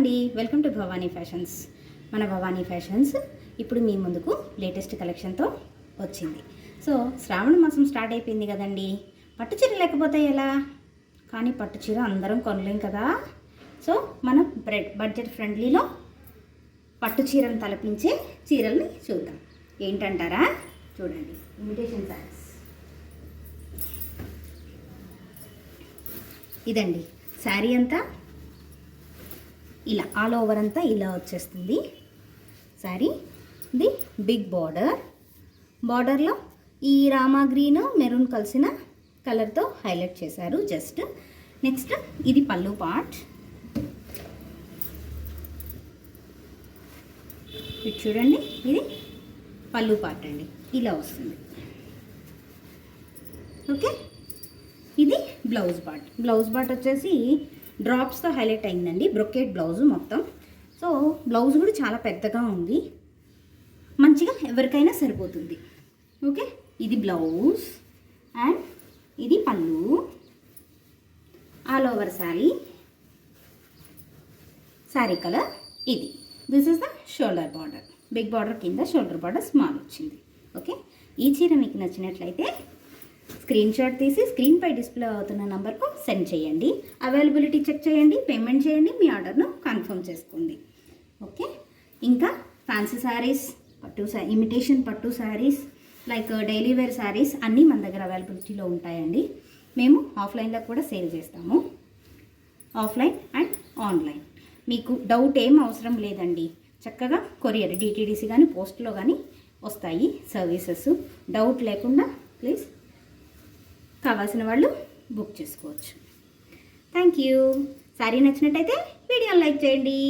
అండి, welcome to Bhavani fashions. మన Bhavani fashions ఇప్పుడు మీ ముందుకు లేటెస్ట్ కలెక్షన్తో వచ్చింది. సో శ్రావణ మాసం స్టార్ట్ అయిపోయింది కదండి. పట్టు చీర లేకపోతే ఎలా? కానీ పట్టు చీర అందరం కొనలేం కదా. సో మనం బడ్జెట్ ఫ్రెండ్లీలో పట్టు చీరను తలపించే చీరల్ని చూద్దాం. ఏంటంటారా? చూడండి, ఇమిటేషన్ శారీస్. ఇదండి శారీ అంతా ఇలా ఆల్ ఓవర్ అంతా ఇలా వచ్చేస్తుంది శారీ. ఇది బిగ్ బార్డర్లో ఈ రామా గ్రీన్ మెరూన్ కలిసిన కలర్తో హైలైట్ చేశారు జస్ట్. నెక్స్ట్ ఇది పళ్ళు పార్ట్. ఇది చూడండి, ఇది పళ్ళు పార్ట్ అండి, ఇలా వస్తుంది. ఓకే, ఇది బ్లౌజ్ పార్ట్ వచ్చేసి డ్రాప్స్తో హైలైట్ అయిందండి. బ్రొకేట్ బ్లౌజ్ మొత్తం. సో బ్లౌజ్ కూడా చాలా పెద్దగా ఉంది, మంచిగా ఎవరికైనా సరిపోతుంది. ఓకే, ఇది బ్లౌజ్ అండ్ ఇది పళ్ళు. ఆల్ ఓవర్ శారీ కలర్ ఇది. This is the shoulder border. Big border కింద షోల్డర్ బార్డర్ స్మాల్ వచ్చింది. ఓకే, ఈ చీర మీకు నచ్చినట్లయితే స్క్రీన్ షాట్ తీసి స్క్రీన్పై డిస్ప్లే అవుతున్న నెంబర్కు సెండ్ చేయండి. అవైలబిలిటీ చెక్ చేయండి, పేమెంట్ చేయండి, మీ ఆర్డర్ను కన్ఫర్మ్ చేసుకోండి. ఓకే, ఇంకా ఫ్యాన్సీ శారీస్, ఇమిటేషన్ పట్టు saris, like daily wear saris అన్నీ మన దగ్గర అవైలబిలిటీలో ఉంటాయండి. మేము ఆఫ్లైన్లో కూడా సేల్ చేస్తాము, ఆఫ్లైన్ అండ్ ఆన్లైన్. మీకు డౌట్ ఏం అవసరం లేదండి, చక్కగా కొరియర్ డిటీడీసీ కానీ పోస్ట్లో కానీ వస్తాయి సర్వీసెస్. డౌట్ లేకుండా ప్లీజ్ కావాల్సిన వాళ్ళు బుక్ చేసుకోవచ్చు. Thank you. శారీ నచ్చినట్టయితే వీడియోని లైక్ చేయండి.